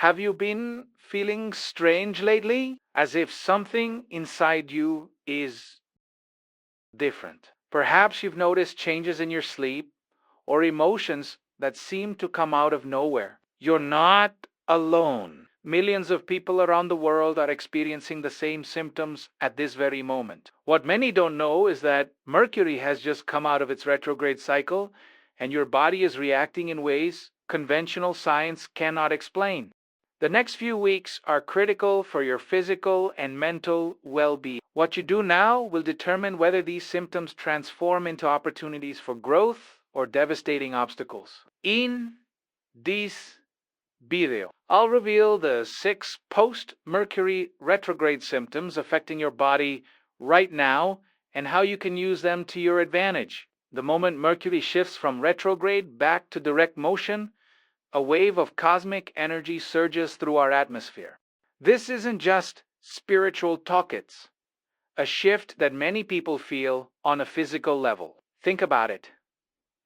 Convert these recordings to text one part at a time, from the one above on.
Have you been feeling strange lately? As if something inside you is different. Perhaps you've noticed changes in your sleep or emotions that seem to come out of nowhere. You're not alone. Millions of people around the world are experiencing the same symptoms at this very moment. What many don't know is that Mercury has just come out of its retrograde cycle, and your body is reacting in ways conventional science cannot explain. The next few weeks are critical for your physical and mental well being. What you do now will determine whether these symptoms transform into opportunities for growth or devastating obstacles. In this video, I'll reveal the 6 post-Mercury retrograde symptoms affecting your body right now and how you can use them to your advantage. The moment Mercury shifts from retrograde back to direct motion, a wave of cosmic energy surges through our atmosphere. This isn't just spiritual talk, it's a shift that many people feel on a physical level. Think about it.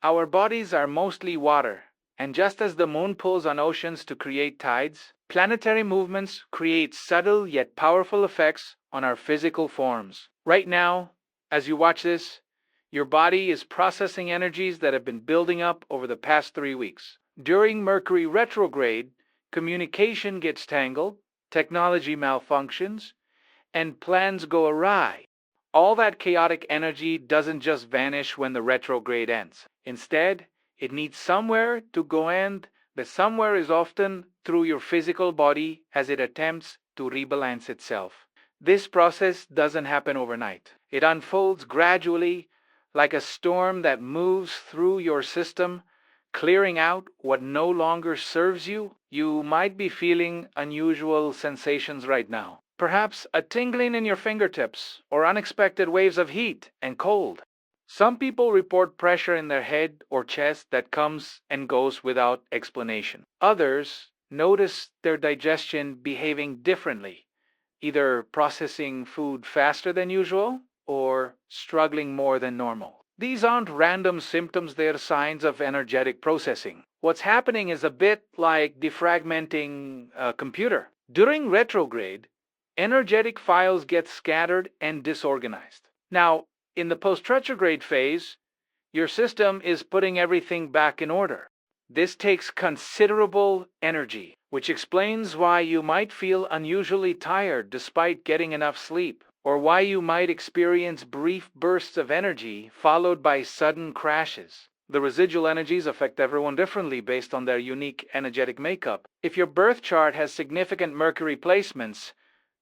Our bodies are mostly water, and just as the moon pulls on oceans to create tides, planetary movements create subtle yet powerful effects on our physical forms. Right now, as you watch this, your body is processing energies that have been building up over the past 3 weeks. During Mercury retrograde, communication gets tangled, technology malfunctions, and plans go awry. All that chaotic energy doesn't just vanish when the retrograde ends. Instead, it needs somewhere to go, and the somewhere is often through your physical body as it attempts to rebalance itself. This process doesn't happen overnight. It unfolds gradually, like a storm that moves through your system, clearing out what no longer serves you. You might be feeling unusual sensations right now. Perhaps a tingling in your fingertips or unexpected waves of heat and cold. Some people report pressure in their head or chest that comes and goes without explanation. Others notice their digestion behaving differently, either processing food faster than usual or struggling more than normal. These aren't random symptoms, they're signs of energetic processing. What's happening is a bit like defragmenting a computer. During retrograde, energetic files get scattered and disorganized. Now, in the post-retrograde phase, your system is putting everything back in order. This takes considerable energy, which explains why you might feel unusually tired despite getting enough sleep, or why you might experience brief bursts of energy followed by sudden crashes. The residual energies affect everyone differently based on their unique energetic makeup. If your birth chart has significant Mercury placements,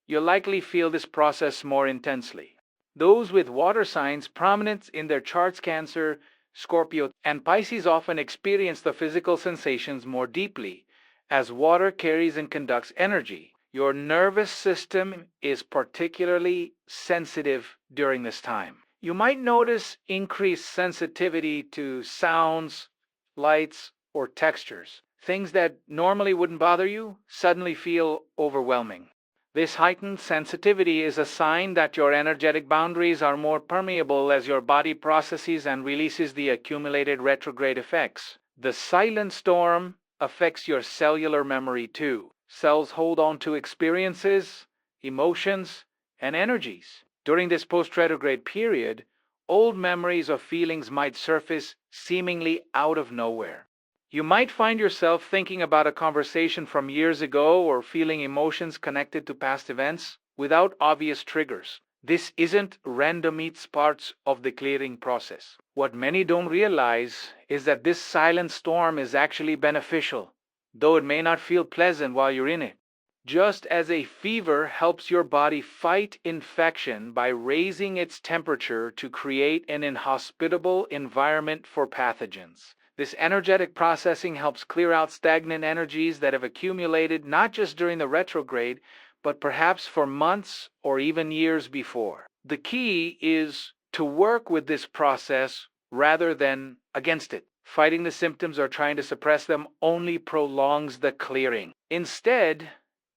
you'll likely feel this process more intensely. Those with water signs prominent in their charts, Cancer, Scorpio, and Pisces, often experience the physical sensations more deeply, as water carries and conducts energy. Your nervous system is particularly sensitive during this time. You might notice increased sensitivity to sounds, lights, or textures. Things that normally wouldn't bother you suddenly feel overwhelming. This heightened sensitivity is a sign that your energetic boundaries are more permeable as your body processes and releases the accumulated retrograde effects. The silent storm affects your cellular memory too. Cells hold on to experiences, emotions, and energies. During this post-retrograde period, old memories or feelings might surface seemingly out of nowhere. You might find yourself thinking about a conversation from years ago or feeling emotions connected to past events without obvious triggers. This isn't random, it's parts of the clearing process. What many don't realize is that this silent storm is actually beneficial, though it may not feel pleasant while you're in it. Just as a fever helps your body fight infection by raising its temperature to create an inhospitable environment for pathogens, this energetic processing helps clear out stagnant energies that have accumulated not just during the retrograde, but perhaps for months or even years before. The key is to work with this process rather than against it. Fighting the symptoms or trying to suppress them only prolongs the clearing. Instead,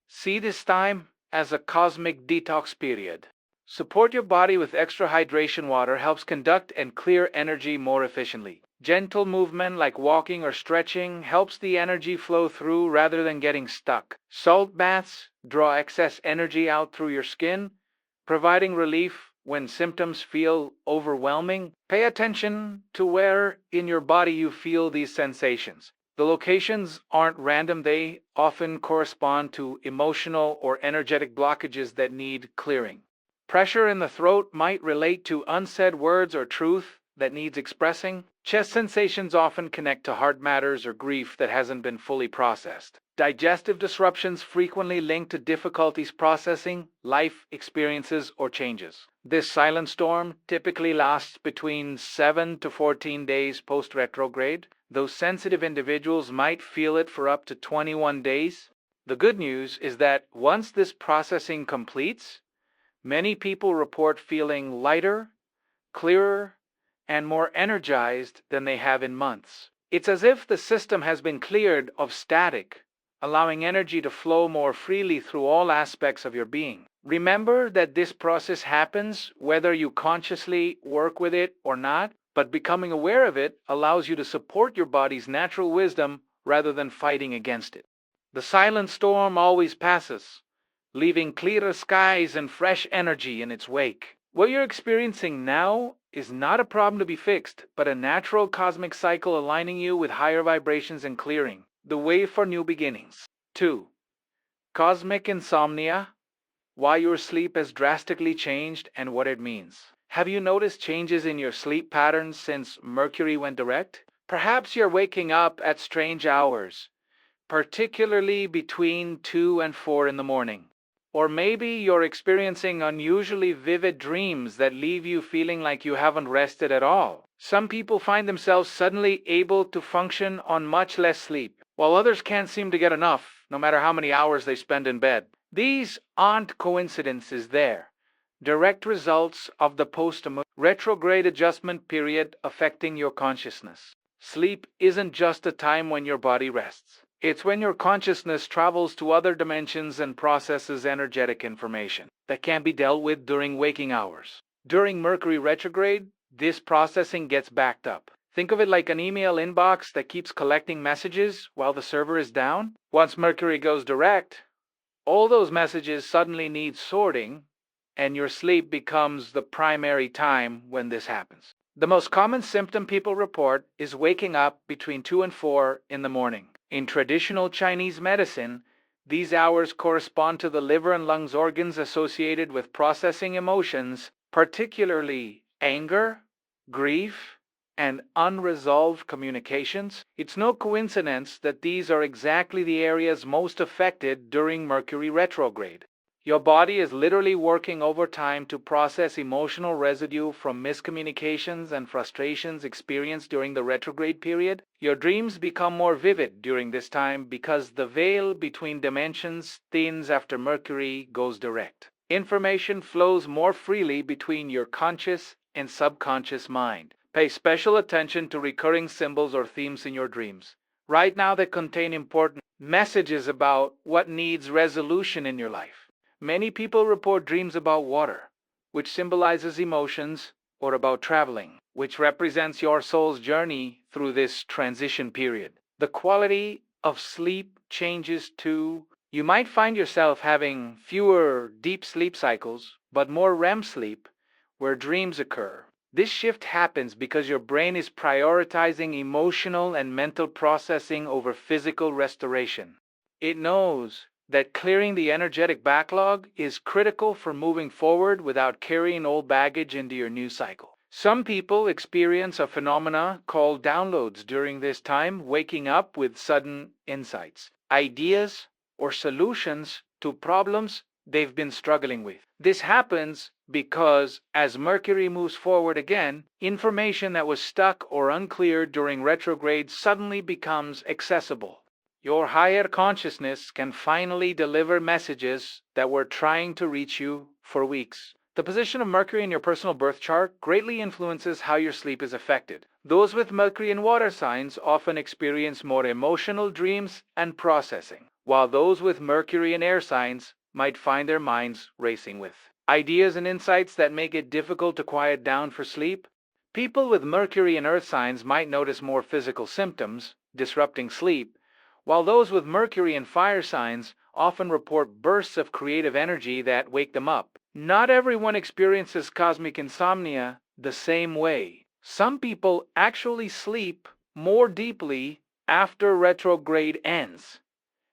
see this time as a cosmic detox period. Support your body with extra hydration. Water helps conduct and clear energy more efficiently. Gentle movement like walking or stretching helps the energy flow through rather than getting stuck. Salt baths draw excess energy out through your skin, providing relief when symptoms feel overwhelming. Pay attention to where in your body you feel these sensations. The locations aren't random, they often correspond to emotional or energetic blockages that need clearing. Pressure in the throat might relate to unsaid words or truth that needs expressing. Chest sensations often connect to heart matters or grief that hasn't been fully processed. Digestive disruptions frequently linked to difficulties processing life experiences or changes. This silent storm typically lasts between 7 to 14 days post-retrograde, though sensitive individuals might feel it for up to 21 days. The good news is that once this processing completes, many people report feeling lighter, clearer, and more energized than they have in months. It's as if the system has been cleared of static, allowing energy to flow more freely through all aspects of your being. Remember that this process happens whether you consciously work with it or not, but becoming aware of it allows you to support your body's natural wisdom rather than fighting against it. The silent storm always passes, leaving clearer skies and fresh energy in its wake. What you're experiencing now is not a problem to be fixed, but a natural cosmic cycle aligning you with higher vibrations and clearing the way for new beginnings. 2. Cosmic insomnia. Why your sleep has drastically changed and what it means. Have you noticed changes in your sleep patterns since Mercury went direct? Perhaps you're waking up at strange hours, particularly between 2 and 4 in the morning. Or maybe you're experiencing unusually vivid dreams that leave you feeling like you haven't rested at all. Some people find themselves suddenly able to function on much less sleep, while others can't seem to get enough, no matter how many hours they spend in bed. These aren't coincidences, they're direct results of the post-retrograde adjustment period affecting your consciousness. Sleep isn't just a time when your body rests. It's when your consciousness travels to other dimensions and processes energetic information that can't be dealt with during waking hours. During Mercury retrograde, this processing gets backed up. Think of it like an email inbox that keeps collecting messages while the server is down. Once Mercury goes direct, all those messages suddenly need sorting, and your sleep becomes the primary time when this happens. The most common symptom people report is waking up between 2 and 4 in the morning. In traditional Chinese medicine, these hours correspond to the liver and lungs organs associated with processing emotions, particularly anger, grief, and unresolved communications. It's no coincidence that these are exactly the areas most affected during Mercury retrograde. Your body is literally working overtime to process emotional residue from miscommunications and frustrations experienced during the retrograde period. Your dreams become more vivid during this time because the veil between dimensions thins after Mercury goes direct. Information flows more freely between your conscious and subconscious mind. Pay special attention to recurring symbols or themes in your dreams. Right now, they contain important messages about what needs resolution in your life. Many people report dreams about water, which symbolizes emotions, or about traveling, which represents your soul's journey through this transition period. The quality of sleep changes too. You might find yourself having fewer deep sleep cycles, but more REM sleep, where dreams occur. This shift happens because your brain is prioritizing emotional and mental processing over physical restoration. It knows that clearing the energetic backlog is critical for moving forward without carrying old baggage into your new cycle. Some people experience a phenomena called downloads during this time, waking up with sudden insights, ideas, or solutions to problems they've been struggling with. This happens because as Mercury moves forward again, information that was stuck or unclear during retrograde suddenly becomes accessible. Your higher consciousness can finally deliver messages that were trying to reach you for weeks. The position of Mercury in your personal birth chart greatly influences how your sleep is affected. Those with Mercury in water signs often experience more emotional dreams and processing, while those with Mercury in air signs might find their minds racing with Ideas and insights that make it difficult to quiet down for sleep? People with Mercury and Earth signs might notice more physical symptoms, disrupting sleep, while those with Mercury and fire signs often report bursts of creative energy that wake them up. Not everyone experiences cosmic insomnia the same way. Some people actually sleep more deeply after retrograde ends,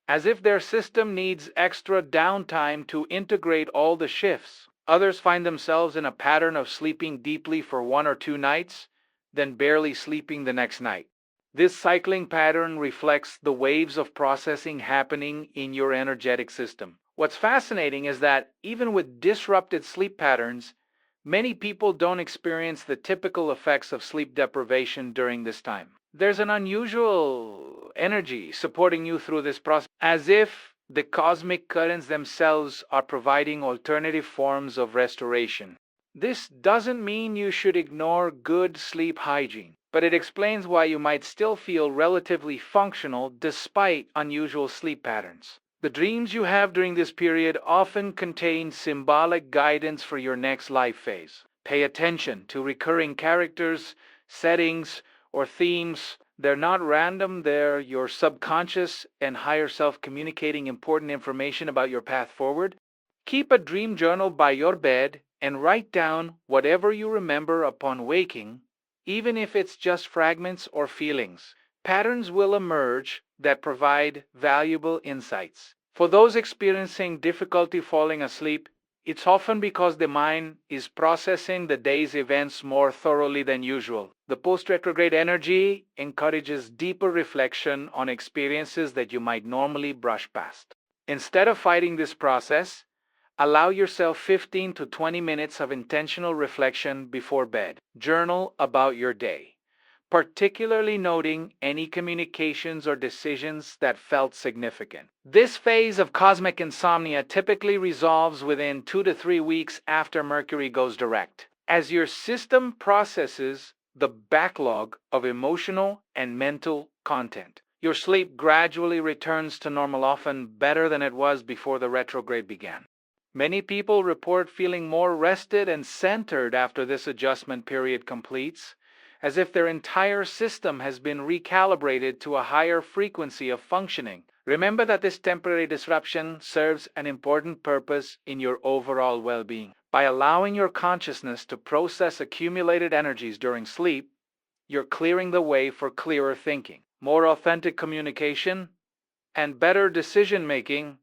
as if their system needs extra downtime to integrate all the shifts. Others find themselves in a pattern of sleeping deeply for 1 or 2 nights, then barely sleeping the next night. This cycling pattern reflects the waves of processing happening in your energetic system. What's fascinating is that even with disrupted sleep patterns, many people don't experience the typical effects of sleep deprivation during this time. There's an unusual energy supporting you through this process, as if the cosmic currents themselves are providing alternative forms of restoration. This doesn't mean you should ignore good sleep hygiene, but it explains why you might still feel relatively functional despite unusual sleep patterns. The dreams you have during this period often contain symbolic guidance for your next life phase. Pay attention to recurring characters, settings, or themes. They're not random, they're your subconscious and higher self communicating important information about your path forward. Keep a dream journal by your bed and write down whatever you remember upon waking, even if it's just fragments or feelings. Patterns will emerge that provide valuable insights. For those experiencing difficulty falling asleep, it's often because the mind is processing the day's events more thoroughly than usual. The post-retrograde energy encourages deeper reflection on experiences that you might normally brush past. Instead of fighting this process, allow yourself 15 to 20 minutes of intentional reflection before bed. Journal about your day, particularly noting any communications or decisions that felt significant. This phase of cosmic insomnia typically resolves within 2 to 3 weeks after Mercury goes direct, as your system processes the backlog of emotional and mental content. Your sleep gradually returns to normal, often better than it was before the retrograde began. Many people report feeling more rested and centered after this adjustment period completes, as if their entire system has been recalibrated to a higher frequency of functioning. Remember that this temporary disruption serves an important purpose in your overall well-being. By allowing your consciousness to process accumulated energies during sleep, you're clearing the way for clearer thinking, more authentic communication, and better decision-making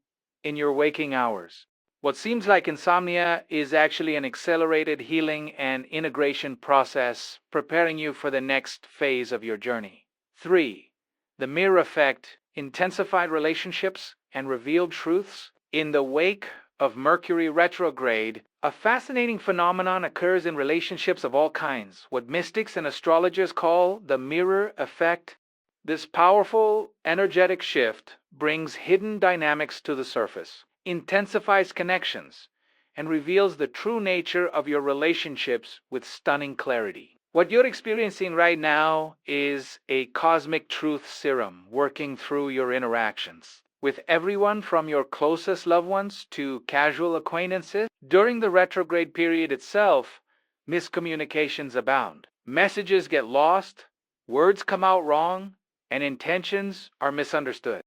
in your waking hours. What seems like insomnia is actually an accelerated healing and integration process preparing you for the next phase of your journey. 3. The mirror effect, intensified relationships and revealed truths. In the wake of Mercury retrograde, a fascinating phenomenon occurs in relationships of all kinds, what mystics and astrologers call the mirror effect. This powerful, energetic shift brings hidden dynamics to the surface, intensifies connections, and reveals the true nature of your relationships with stunning clarity. What you're experiencing right now is a cosmic truth serum working through your interactions with everyone from your closest loved ones to casual acquaintances. During the retrograde period itself, miscommunications abound. Messages get lost, words come out wrong, and intentions are misunderstood.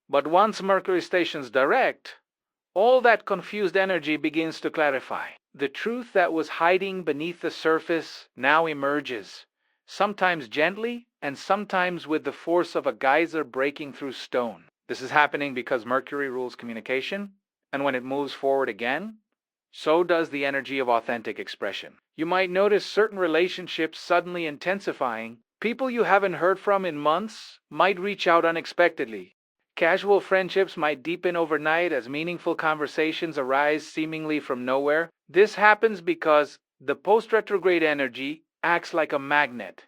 But once Mercury stations direct, all that confused energy begins to clarify. The truth that was hiding beneath the surface now emerges, sometimes gently and sometimes with the force of a geyser breaking through stone. This is happening because Mercury rules communication, and when it moves forward again, so does the energy of authentic expression. You might notice certain relationships suddenly intensifying. People you haven't heard from in months might reach out unexpectedly. Casual friendships might deepen overnight as meaningful conversations arise seemingly from nowhere. This happens because the post-retrograde energy acts like a magnet,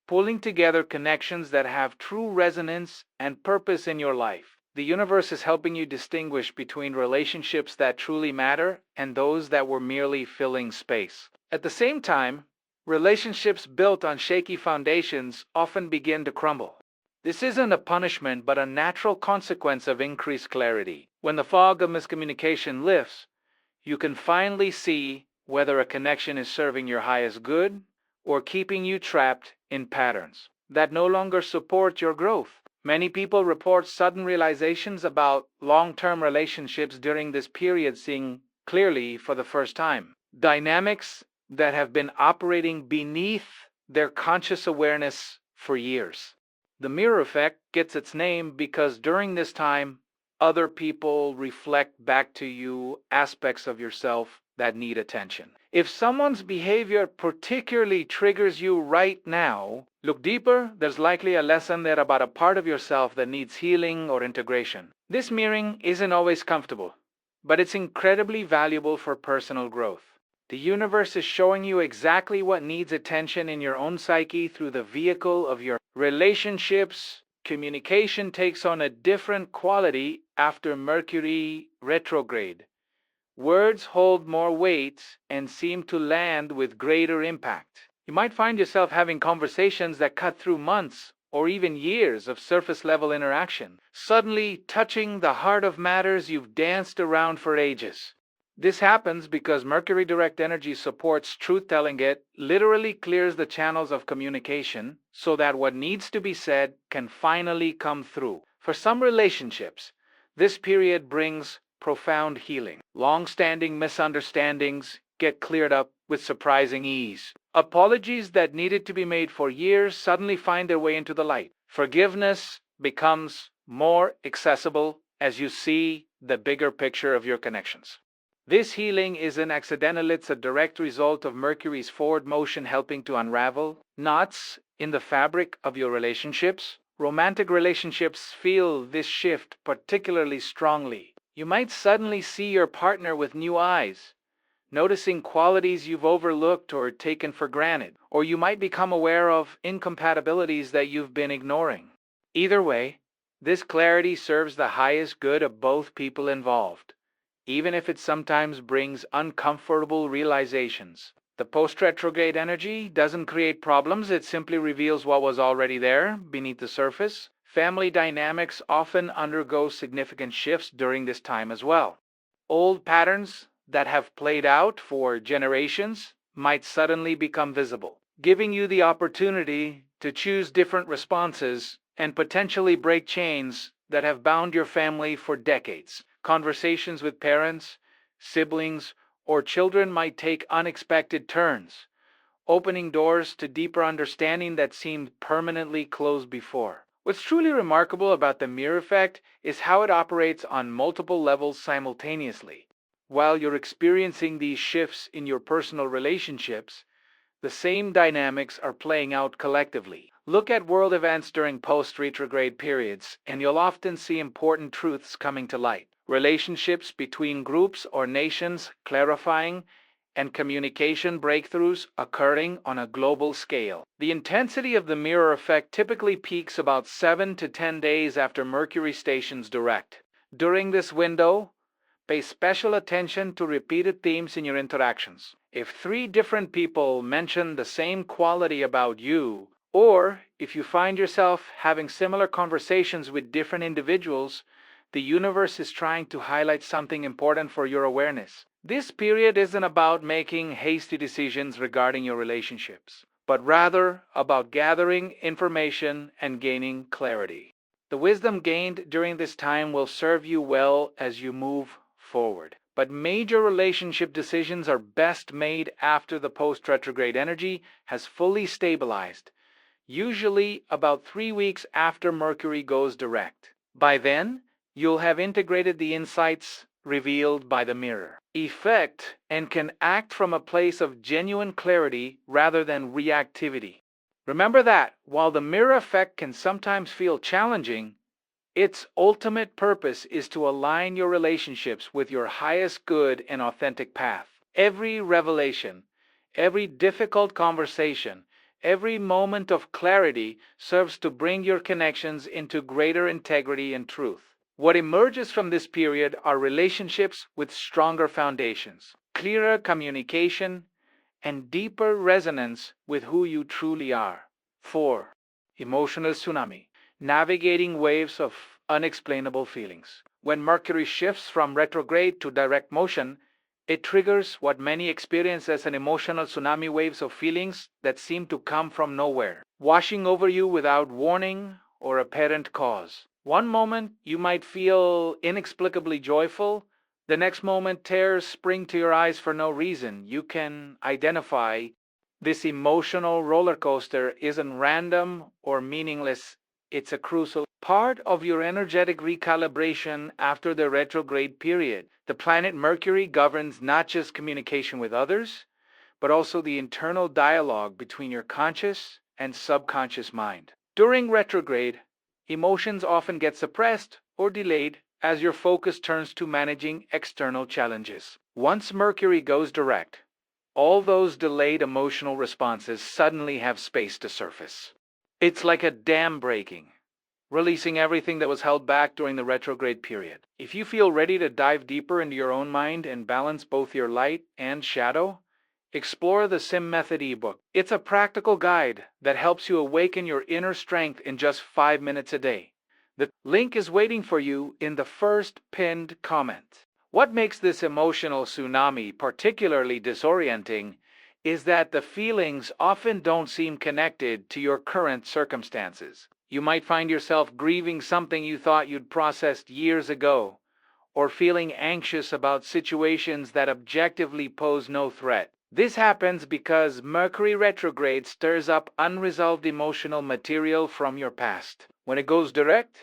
pulling together connections that have true resonance and purpose in your life. The universe is helping you distinguish between relationships that truly matter and those that were merely filling space. At the same time, relationships built on shaky foundations often begin to crumble. This isn't a punishment, but a natural consequence of increased clarity. When the fog of miscommunication lifts, you can finally see whether a connection is serving your highest good or keeping you trapped in patterns that no longer support your growth. Many people report sudden realizations about long-term relationships during this period, seeing clearly for the first time dynamics that have been operating beneath their conscious awareness for years. The mirror effect gets its name because during this time, other people reflect back to you aspects of yourself that need attention. If someone's behavior particularly triggers you right now, look deeper. There's likely a lesson there about a part of yourself that needs healing or integration. This mirroring isn't always comfortable, but it's incredibly valuable for personal growth. The universe is showing you exactly what needs attention in your own psyche through the vehicle of your relationships. Communication takes on a different quality after Mercury retrograde. Words hold more weight and seem to land with greater impact. You might find yourself having conversations that cut through months or even years of surface level interaction, suddenly touching the heart of matters you've danced around for ages. This happens because Mercury direct energy supports truth telling. It literally clears the channels of communication so that what needs to be said can finally come through. For some relationships, this period brings profound healing. Long-standing misunderstandings get cleared up with surprising ease. Apologies that needed to be made for years suddenly find their way into the light. Forgiveness becomes more accessible as you see the bigger picture of your connections. This healing isn't accidental, it's a direct result of Mercury's forward motion helping to unravel knots in the fabric of your relationships. Romantic relationships feel this shift particularly strongly. You might suddenly see your partner with new eyes, noticing qualities you've overlooked or taken for granted, or you might become aware of incompatibilities that you've been ignoring. Either way, this clarity serves the highest good of both people involved, even if it sometimes brings uncomfortable realizations. The post-retrograde energy doesn't create problems, it simply reveals what was already there beneath the surface. Family dynamics often undergo significant shifts during this time as well. Old patterns that have played out for generations might suddenly become visible, giving you the opportunity to choose different responses and potentially break chains that have bound your family for decades. Conversations with parents, siblings, or children might take unexpected turns, opening doors to deeper understanding that seemed permanently closed before. What's truly remarkable about the mirror effect is how it operates on multiple levels simultaneously. While you're experiencing these shifts in your personal relationships, the same dynamics are playing out collectively. Look at world events during post-retrograde periods, and you'll often see important truths coming to light. Relationships between groups or nations clarifying, and communication breakthroughs occurring on a global scale. The intensity of the mirror effect typically peaks about 7 to 10 days after Mercury stations direct. During this window, pay special attention to repeated themes in your interactions. If 3 different people mention the same quality about you, or if you find yourself having similar conversations with different individuals, the universe is trying to highlight something important for your awareness. This period isn't about making hasty decisions regarding your relationships, but rather about gathering information and gaining clarity. The wisdom gained during this time will serve you well as you move forward. But major relationship decisions are best made after the post-retrograde energy has fully stabilized, usually about 3 weeks after Mercury goes direct. By then, you'll have integrated the insights revealed by the mirror effect and can act from a place of genuine clarity rather than reactivity. Remember that, while the mirror effect can sometimes feel challenging, its ultimate purpose is to align your relationships with your highest good and authentic path. Every revelation, every difficult conversation, every moment of clarity serves to bring your connections into greater integrity and truth. What emerges from this period are relationships with stronger foundations, clearer communication, and deeper resonance with who you truly are. 4. Emotional tsunami. Navigating waves of unexplainable feelings. When Mercury shifts from retrograde to direct motion, It triggers what many experience as an emotional tsunami waves of feelings that seem to come from nowhere, washing over you without warning or apparent cause. One moment you might feel inexplicably joyful, the next moment tears spring to your eyes for no reason. You can identify this emotional roller coaster isn't random or meaningless. It's a crucial part of your energetic recalibration after the retrograde period. The planet Mercury governs not just communication with others, but also the internal dialogue between your conscious and subconscious mind. During retrograde, emotions often get suppressed or delayed as your focus turns to managing external challenges. Once Mercury goes direct, all those delayed emotional responses suddenly have space to surface. It's like a dam breaking, releasing everything that was held back during the retrograde period. If you feel ready to dive deeper into your own mind and balance both your light and shadow, explore the Sim Method ebook. It's a practical guide that helps you awaken your inner strength in just 5 minutes a day. The link is waiting for you in the first pinned comment. What makes this emotional tsunami particularly disorienting is that the feelings often don't seem connected to your current circumstances. You might find yourself grieving something you thought you'd processed years ago, or feeling anxious about situations that objectively pose no threat. This happens because Mercury retrograde stirs up unresolved emotional material from your past. When it goes direct,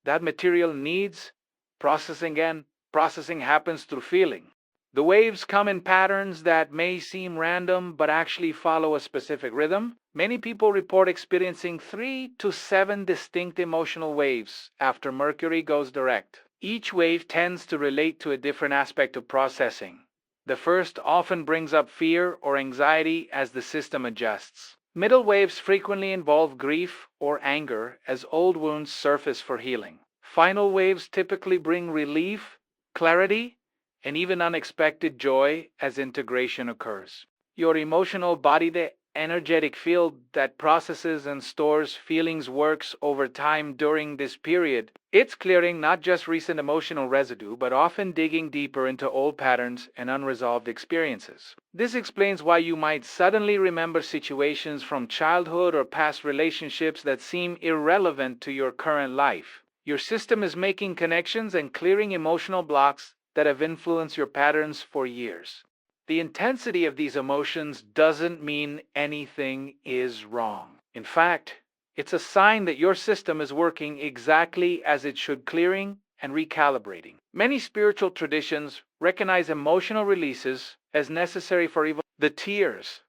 that material needs processing, and processing happens through feeling. The waves come in patterns that may seem random but actually follow a specific rhythm. Many people report experiencing 3 to 7 distinct emotional waves after Mercury goes direct. Each wave tends to relate to a different aspect of processing. The first often brings up fear or anxiety as the system adjusts. Middle waves frequently involve grief or anger as old wounds surface for healing. Final waves typically bring relief, clarity, and even unexpected joy as integration occurs. Your emotional body, the energetic field that processes and stores feelings, works over time during this period. It's clearing not just recent emotional residue, but often digging deeper into old patterns and unresolved experiences. This explains why you might suddenly remember situations from childhood or past relationships that seem irrelevant to your current life. Your system is making connections and clearing emotional blocks that have influenced your patterns for years. The intensity of these emotions doesn't mean anything is wrong. In fact, it's a sign that your system is working exactly as it should, clearing and recalibrating. Many spiritual traditions recognize emotional releases as necessary for evil. The tears,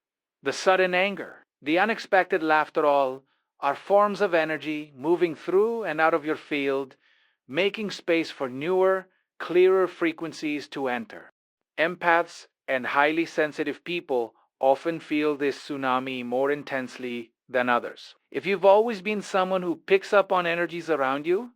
the sudden anger, the unexpected laughter all are forms of energy moving through and out of your field, making space for newer, clearer frequencies to enter. Empaths and highly sensitive people often feel this tsunami more intensely than others. If you've always been someone who picks up on energies around you,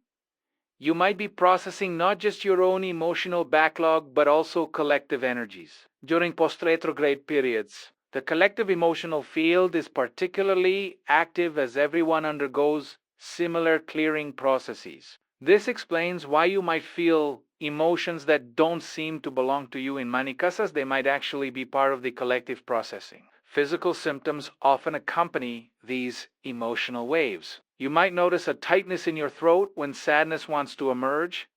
you might be processing not just your own emotional backlog but also collective energies. During post-retrograde periods, the collective emotional field is particularly active as everyone undergoes similar clearing processes. This explains why you might feel emotions that don't seem to belong to you in many cases. They might actually be part of the collective processing. Physical symptoms often accompany these emotional waves. You might notice a tightness in your throat when sadness wants to emerge,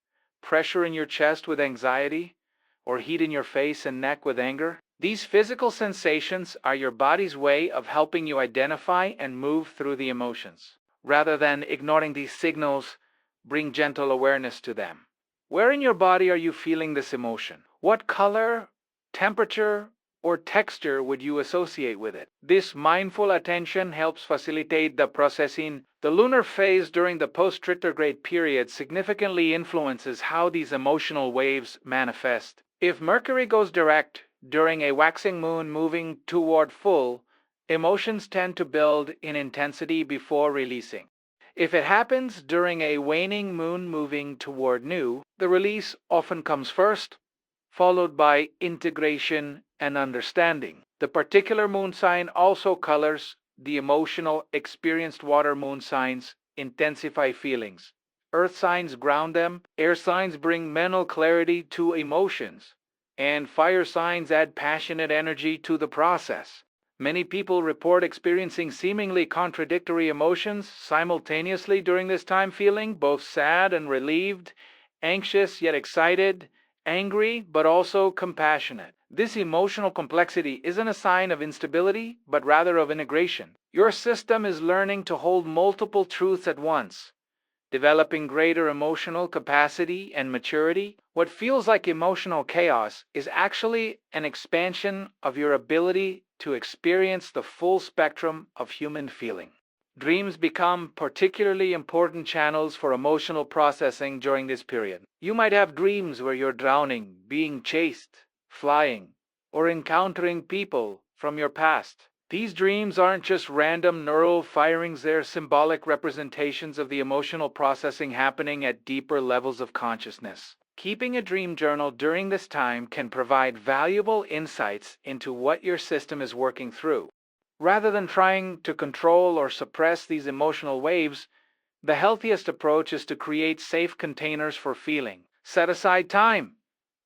pressure in your chest with anxiety, or heat in your face and neck with anger. These physical sensations are your body's way of helping you identify and move through the emotions. Rather than ignoring these signals, bring gentle awareness to them. Where in your body are you feeling this emotion? What color, temperature, or texture would you associate with it? This mindful attention helps facilitate the processing. The lunar phase during the post-retrograde period significantly influences how these emotional waves manifest. If Mercury goes direct during a waxing moon moving toward full, emotions tend to build in intensity before releasing. If it happens during a waning moon moving toward new, the release often comes first, followed by integration and understanding. The particular moon sign also colors the emotional experienced. Water moon signs intensify feelings. Earth signs ground them. Air signs bring mental clarity to emotions. and fire signs add passionate energy to the process. Many people report experiencing seemingly contradictory emotions simultaneously during this time, feeling both sad and relieved, anxious yet excited, angry but also compassionate. This emotional complexity isn't a sign of instability, but rather of integration. Your system is learning to hold multiple truths at once, developing greater emotional capacity and maturity. What feels like emotional chaos is actually an expansion of your ability to experience the full spectrum of human feeling. Dreams become particularly important channels for emotional processing during this period. You might have dreams where you're drowning, being chased, flying, or encountering people from your past. These dreams aren't just random neural firings, they're symbolic representations of the emotional processing happening at deeper levels of consciousness. Keeping a dream journal during this time can provide valuable insights into what your system is working through. Rather than trying to control or suppress these emotional waves, the healthiest approach is to create safe containers for feeling. Set aside time.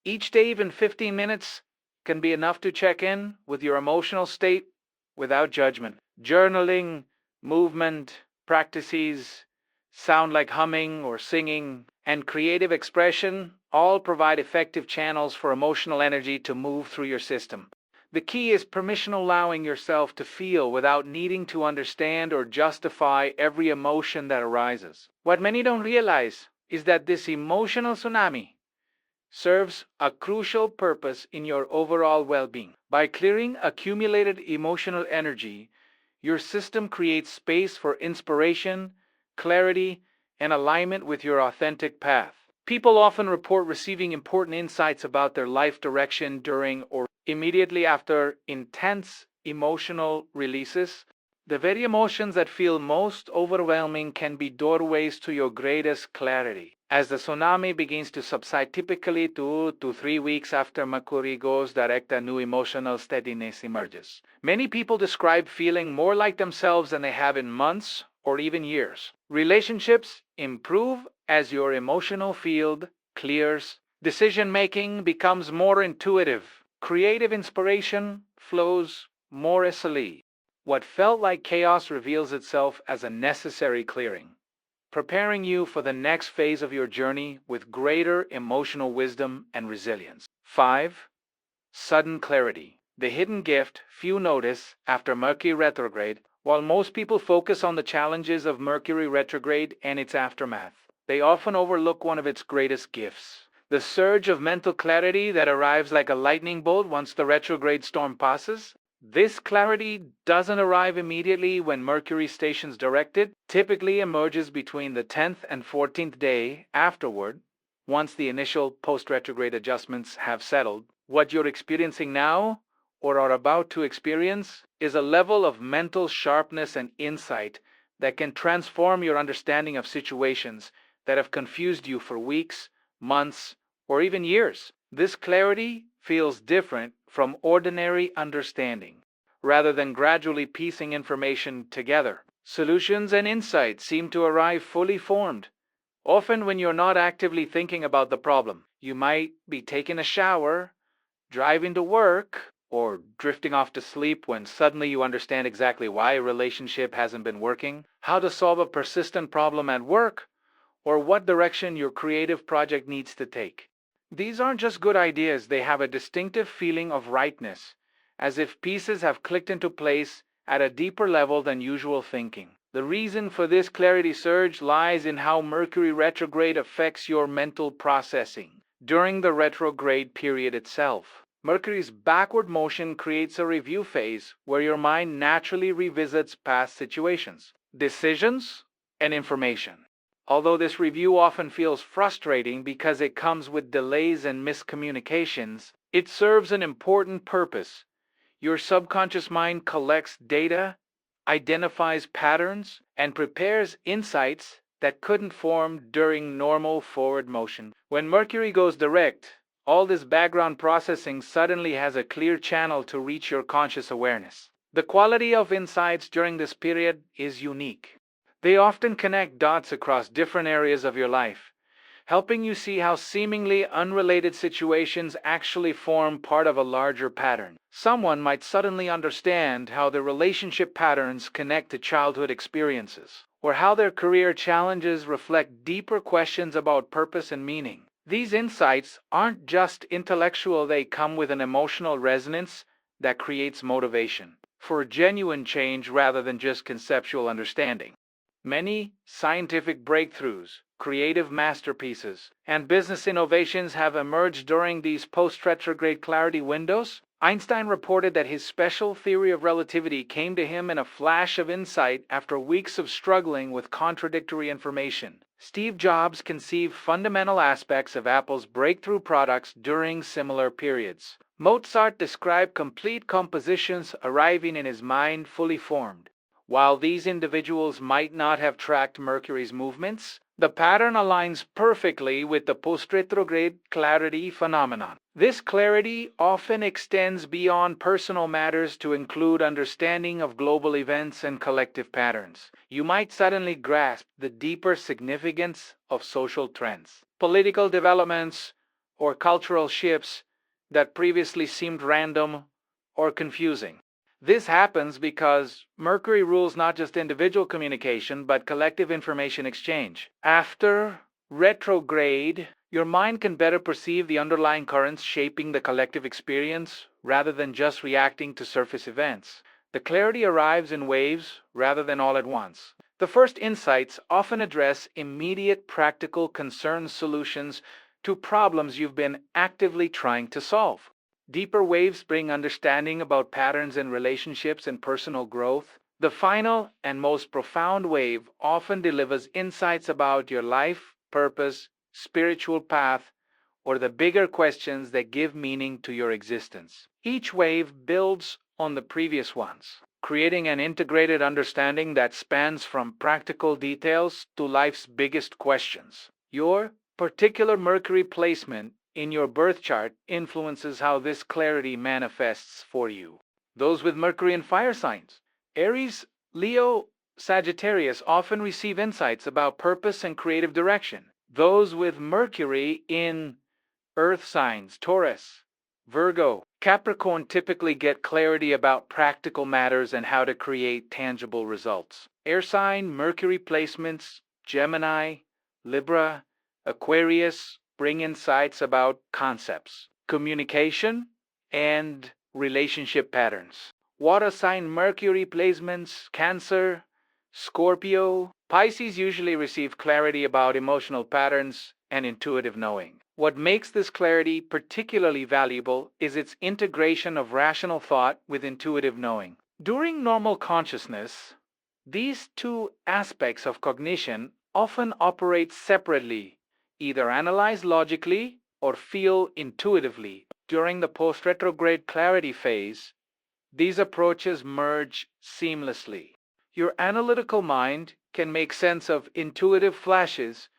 Each day, even 15 minutes, can be enough to check in with your emotional state without judgment. Journaling, movement, practices, sound like humming or singing, and creative expression all provide effective channels for emotional energy to move through your system. The key is permission, allowing yourself to feel without needing to understand or justify every emotion that arises. What many don't realize is that this emotional tsunami serves a crucial purpose in your overall well-being. By clearing accumulated emotional energy, your system creates space for inspiration, clarity, and alignment with your authentic path. People often report receiving important insights about their life direction during or immediately after intense emotional releases. The very emotions that feel most overwhelming can be doorways to your greatest clarity. As the tsunami begins to subside, typically 2 to 3 weeks after Mercury goes direct, a new emotional steadiness emerges. Many people describe feeling more like themselves than they have in months or even years. Relationships improve as your emotional field clears. Decision making becomes more intuitive. Creative inspiration flows more easily. What felt like chaos reveals itself as a necessary clearing, preparing you for the next phase of your journey with greater emotional wisdom and resilience. 5. Sudden clarity. The hidden gift few notice after Mercury retrograde. While most people focus on the challenges of Mercury retrograde and its aftermath, they often overlook one of its greatest gifts: the surge of mental clarity that arrives like a lightning bolt once the retrograde storm passes. This clarity doesn't arrive immediately when Mercury stations directed, typically emerges between the 10th and 14th day afterward, once the initial post-retrograde adjustments have settled. What you're experiencing now, or are about to experience, is a level of mental sharpness and insight that can transform your understanding of situations that have confused you for weeks, months, or even years. This clarity feels different from ordinary understanding. Rather than gradually piecing information together, solutions and insights seem to arrive fully formed. Often, when you're not actively thinking about the problem, you might be taking a shower, driving to work, or drifting off to sleep when suddenly you understand exactly why a relationship hasn't been working, how to solve a persistent problem at work, or what direction your creative project needs to take. These aren't just good ideas, they have a distinctive feeling of rightness, as if pieces have clicked into place at a deeper level than usual thinking. The reason for this clarity surge lies in how Mercury retrograde affects your mental processing. During the retrograde period itself, Mercury's backward motion creates a review phase where your mind naturally revisits past situations, decisions, and information. Although this review often feels frustrating because it comes with delays and miscommunications, it serves an important purpose. Your subconscious mind collects data, identifies patterns, and prepares insights that couldn't form during normal forward motion. When Mercury goes direct, all this background processing suddenly has a clear channel to reach your conscious awareness. The quality of insights during this period is unique. They often connect dots across different areas of your life, helping you see how seemingly unrelated situations actually form part of a larger pattern. Someone might suddenly understand how their relationship patterns connect to childhood experiences, or how their career challenges reflect deeper questions about purpose and meaning. These insights aren't just intellectual, they come with an emotional resonance that creates motivation for genuine change rather than just conceptual understanding. Many scientific breakthroughs, creative masterpieces, and business innovations have emerged during these post-retrograde clarity windows. Einstein reported that his special theory of relativity came to him in a flash of insight after weeks of struggling with contradictory information. Steve Jobs conceived fundamental aspects of Apple's breakthrough products during similar periods. Mozart described complete compositions arriving in his mind fully formed. While these individuals might not have tracked Mercury's movements, the pattern aligns perfectly with the post-retrograde clarity phenomenon. This clarity often extends beyond personal matters to include understanding of global events and collective patterns. You might suddenly grasp the deeper significance of social trends, political developments, or cultural shifts that previously seemed random or confusing. This happens because Mercury rules not just individual communication, but collective information exchange. After retrograde, your mind can better perceive the underlying currents shaping the collective experience rather than just reacting to surface events. The clarity arrives in waves rather than all at once. The first insights often address immediate practical concern solutions to problems you've been actively trying to solve. Deeper waves bring understanding about patterns in relationships and personal growth. The final and most profound wave often delivers insights about your life, purpose, spiritual path, or the bigger questions that give meaning to your existence. Each wave builds on the previous ones, creating an integrated understanding that spans from practical details to life's biggest questions. Your particular Mercury placement in your birth chart influences how this clarity manifests for you. Those with Mercury in fire signs, Aries, Leo, Sagittarius, often receive insights about purpose and creative direction. Those with Mercury in earth signs, Taurus, Virgo, Capricorn, typically get clarity about practical matters and how to create tangible results. Air sign Mercury placements, Gemini, Libra, Aquarius bring insights about concepts, communication, and relationship patterns. Water sign Mercury placements, Cancer, Scorpio, Pisces usually receive clarity about emotional patterns and intuitive knowing. What makes this clarity particularly valuable is its integration of rational thought with intuitive knowing. During normal consciousness, these two aspects of cognition often operate separately, either analyze logically or feel intuitively. During the post-retrograde clarity phase, these approaches merge seamlessly. Your analytical mind can make sense of intuitive flashes,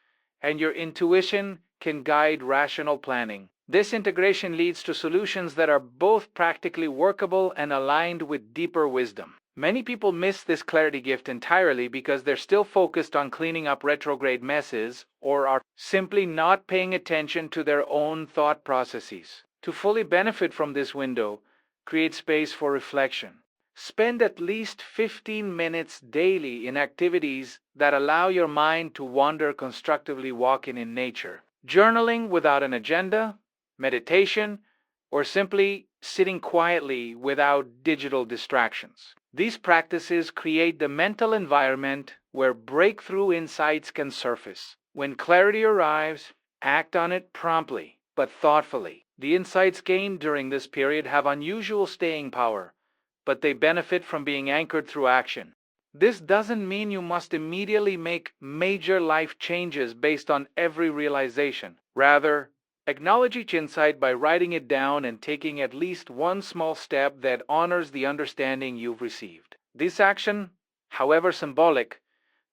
and your intuition can guide rational planning. This integration leads to solutions that are both practically workable and aligned with deeper wisdom. Many people miss this clarity gift entirely because they're still focused on cleaning up retrograde messes or are simply not paying attention to their own thought processes. To fully benefit from this window, create space for reflection. Spend at least 15 minutes daily in activities that allow your mind to wander constructively, walking in nature, journaling without an agenda, meditation, or simply sitting quietly without digital distractions. These practices create the mental environment where breakthrough insights can surface. When clarity arrives, act on it promptly but thoughtfully. The insights gained during this period have unusual staying power, but they benefit from being anchored through action. This doesn't mean you must immediately make major life changes based on every realization. Rather, acknowledge each insight by writing it down and taking at least one small step that honors the understanding you've received. This action, however symbolic,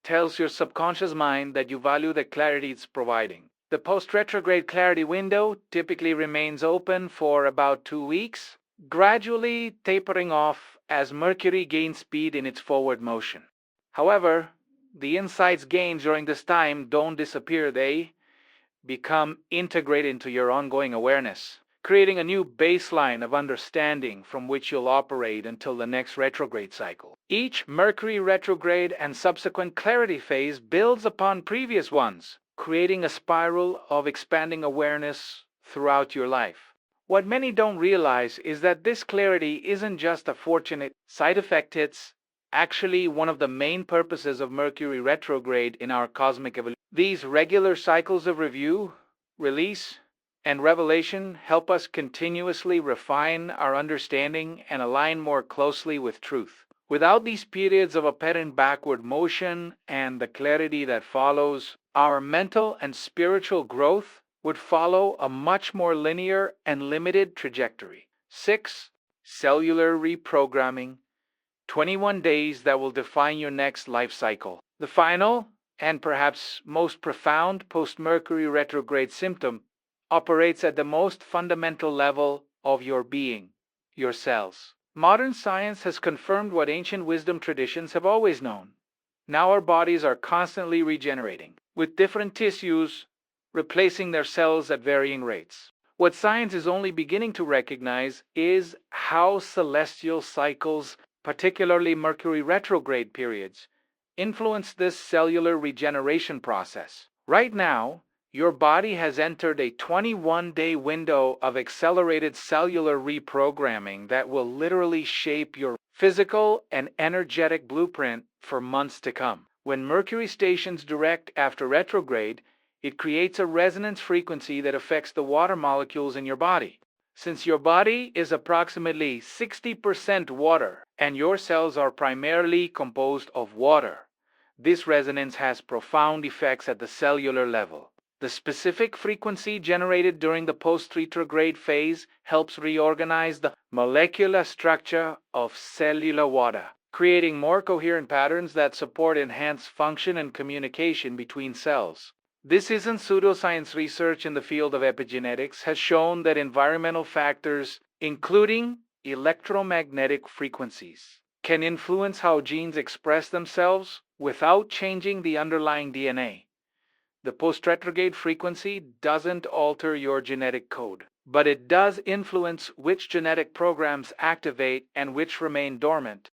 tells your subconscious mind that you value the clarity it's providing. The post-retrograde clarity window typically remains open for about 2 weeks, gradually tapering off as Mercury gains speed in its forward motion. However, the insights gained during this time don't disappear. They become integrated into your ongoing awareness, creating a new baseline of understanding from which you'll operate until the next retrograde cycle. Each Mercury retrograde and subsequent clarity phase builds upon previous ones, creating a spiral of expanding awareness throughout your life. What many don't realize is that this clarity isn't just a fortunate side effect, it's actually one of the main purposes of Mercury retrograde in our cosmic evolution. These regular cycles of review, release, and revelation help us continuously refine our understanding and align more closely with truth. Without these periods of apparent backward motion and the clarity that follows, our mental and spiritual growth would follow a much more linear and limited trajectory. 6. Cellular reprogramming. 21 days that will define your next life cycle. The final, and perhaps most profound post-Mercury retrograde symptom operates at the most fundamental level of your being, your cells. Modern science has confirmed what ancient wisdom traditions have always known. Now our bodies are constantly regenerating, with different tissues replacing their cells at varying rates. What science is only beginning to recognize is how celestial cycles, particularly Mercury retrograde periods, influence this cellular regeneration process. Right now, your body has entered a 21-day window of accelerated cellular reprogramming that will literally shape your physical and energetic blueprint for months to come. When Mercury stations direct after retrograde, it creates a resonance frequency that affects the water molecules in your body. Since your body is approximately 60% water and your cells are primarily composed of water, this resonance has profound effects at the cellular level. The specific frequency generated during the post-retrograde phase helps reorganize the molecular structure of cellular water, creating more coherent patterns that support enhanced function and communication between cells. This isn't pseudoscience. Research in the field of epigenetics has shown that environmental factors, including electromagnetic frequencies, can influence how genes express themselves without changing the underlying DNA. The post-retrograde frequency doesn't alter your genetic code, but it does influence which genetic programs activate and which remain dormant.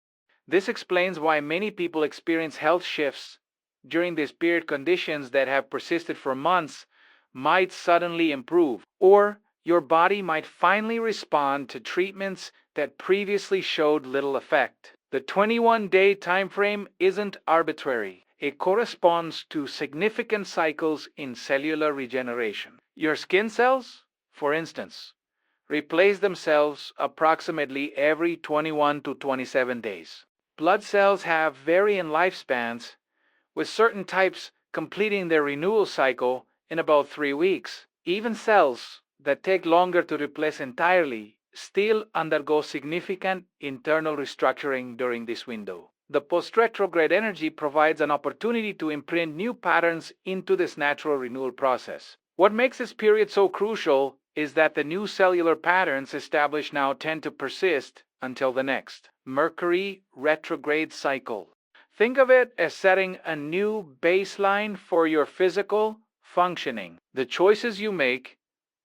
This explains why many people experience health shifts during this period. Conditions that have persisted for months might suddenly improve, or your body might finally respond to treatments that previously showed little effect. The 21-day time frame isn't arbitrary. It corresponds to significant cycles in cellular regeneration. Your skin cells, for instance, replace themselves approximately every 21 to 27 days. Blood cells have varying lifespans, with certain types completing their renewal cycle in about 3 weeks. Even cells that take longer to replace entirely still undergo significant internal restructuring during this window. The post-retrograde energy provides an opportunity to imprint new patterns into this natural renewal process. What makes this period so crucial is that the new cellular patterns established now tend to persist until the next Mercury retrograde cycle. Think of it as setting a new baseline for your physical functioning. The choices you make,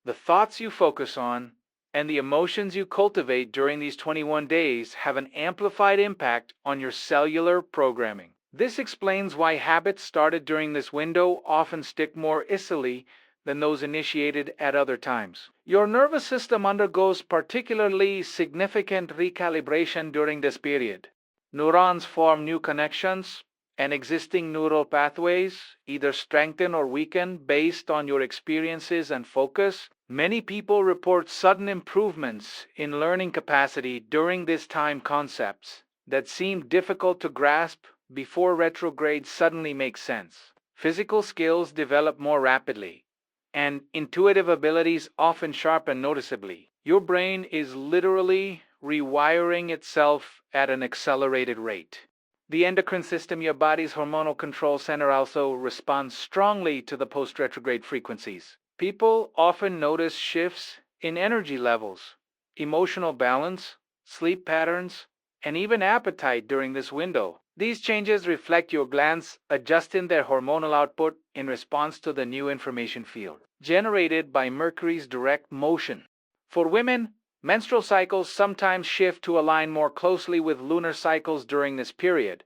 the thoughts you focus on, and the emotions you cultivate during these 21 days have an amplified impact on your cellular programming. This explains why habits started during this window often stick more easily than those initiated at other times. Your nervous system undergoes particularly significant recalibration during this period. Neurons form new connections, and existing neural pathways either strengthen or weaken based on your experiences and focus. Many people report sudden improvements in learning capacity during this time. Concepts that seemed difficult to grasp before retrograde suddenly make sense. Physical skills develop more rapidly, and intuitive abilities often sharpen noticeably. Your brain is literally rewiring itself at an accelerated rate. The endocrine system, your body's hormonal control center, also responds strongly to the post-retrograde frequencies. People often notice shifts in energy levels, emotional balance, sleep patterns, and even appetite during this window. These changes reflect your glands adjusting their hormonal output in response to the new information field generated by Mercury's direct motion. For women, menstrual cycles sometimes shift to align more closely with lunar cycles during this period,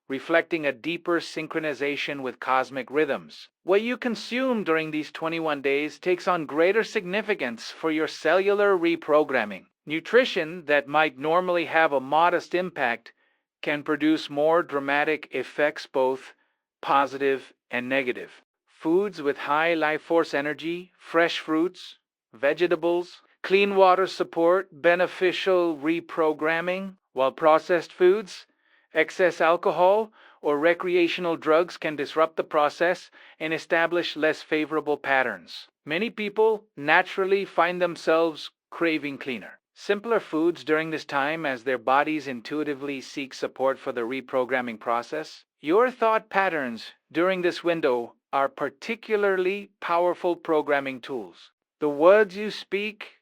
reflecting a deeper synchronization with cosmic rhythms. What you consume during these 21 days takes on greater significance for your cellular reprogramming. Nutrition that might normally have a modest impact can produce more dramatic effects, both positive and negative. Foods with high life force energy, fresh fruits, vegetables, clean water support beneficial reprogramming, while processed foods, excess alcohol, or recreational drugs can disrupt the process and establish less favorable patterns. Many people naturally find themselves craving cleaner, simpler foods during this time as their bodies intuitively seek support for the reprogramming process. Your thought patterns during this window are particularly powerful programming tools. The words you speak,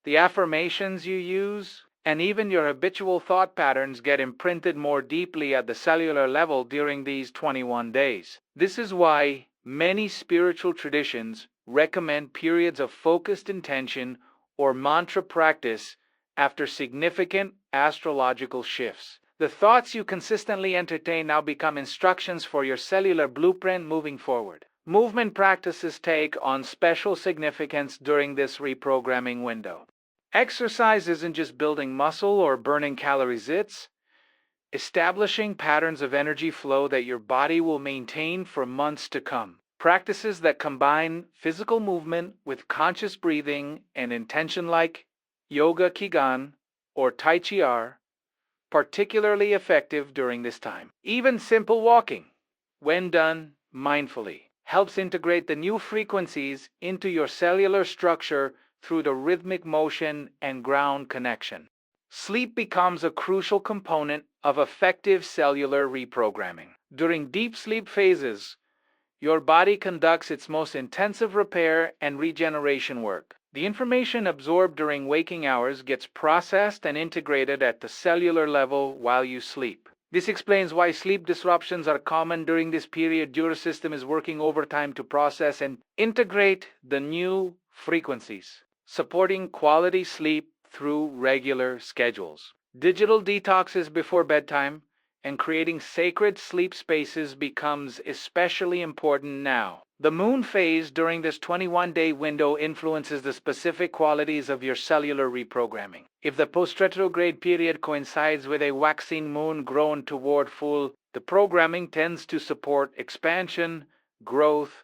the affirmations you use, and even your habitual thought patterns get imprinted more deeply at the cellular level during these 21 days. This is why many spiritual traditions recommend periods of focused intention or mantra practice after significant astrological shifts. The thoughts you consistently entertain now become instructions for your cellular blueprint moving forward. Movement practices take on special significance during this reprogramming window. Exercise isn't just building muscle or burning calories, it's establishing patterns of energy flow that your body will maintain for months to come. Practices that combine physical movement with conscious breathing and intention, like yoga Qigong or Tai Chi, are particularly effective during this time. Even simple walking, when done mindfully, helps integrate the new frequencies into your cellular structure through the rhythmic motion and ground connection. Sleep becomes a crucial component of effective cellular reprogramming. During deep sleep phases, your body conducts its most intensive repair and regeneration work. The information absorbed during waking hours gets processed and integrated at the cellular level while you sleep. This explains why sleep disruptions are common during this period. Your system is working overtime to process and integrate the new frequencies, supporting quality sleep through regular schedules. Digital detoxes before bedtime and creating sacred sleep spaces becomes especially important now. The moon phase during this 21-day window influences the specific qualities of your cellular reprogramming. If the post-retrograde period coincides with a waxing moon grown toward full, the programming tends to support expansion, growth,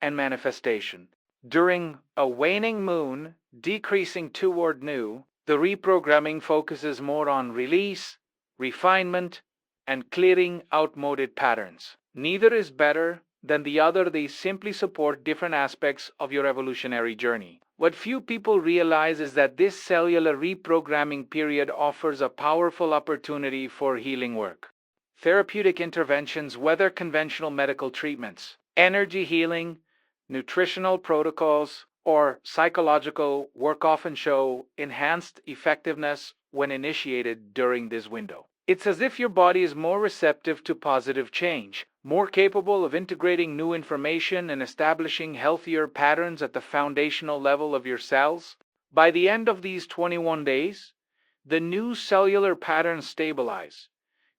and manifestation. During a waning moon, decreasing toward new, the reprogramming focuses more on release, refinement, and clearing outmoded patterns. Neither is better than the other, they simply support different aspects of your evolutionary journey. What few people realize is that this cellular reprogramming period offers a powerful opportunity for healing work. Therapeutic interventions, whether conventional medical treatments, energy healing, nutritional protocols, or psychological work, often show enhanced effectiveness when initiated during this window. It's as if your body is more receptive to positive change, more capable of integrating new information and establishing healthier patterns at the foundational level of your cells. By the end of these 21 days, the new cellular patterns stabilize,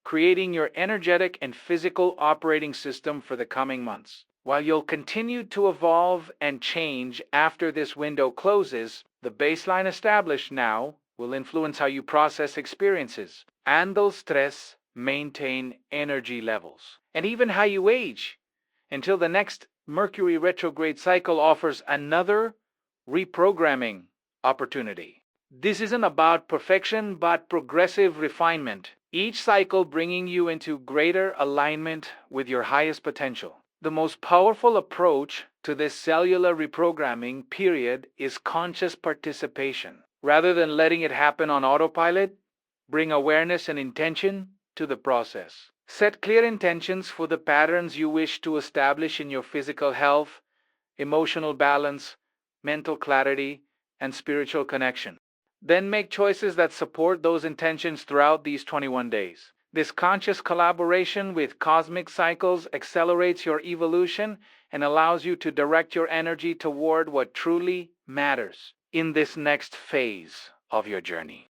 creating your energetic and physical operating system for the coming months. While you'll continue to evolve and change after this window closes, the baseline established now will influence how you process experiences, handle stress, maintain energy levels, and even how you age, until the next Mercury retrograde cycle offers another reprogramming opportunity. This isn't about perfection, but progressive refinement, each cycle bringing you into greater alignment with your highest potential. The most powerful approach to this cellular reprogramming period is conscious participation. Rather than letting it happen on autopilot, bring awareness and intention to the process. Set clear intentions for the patterns you wish to establish in your physical health, emotional balance, mental clarity, and spiritual connection. Then make choices that support those intentions throughout these 21 days. This conscious collaboration with cosmic cycles accelerates your evolution and allows you to direct your energy toward what truly matters in this next phase of your journey.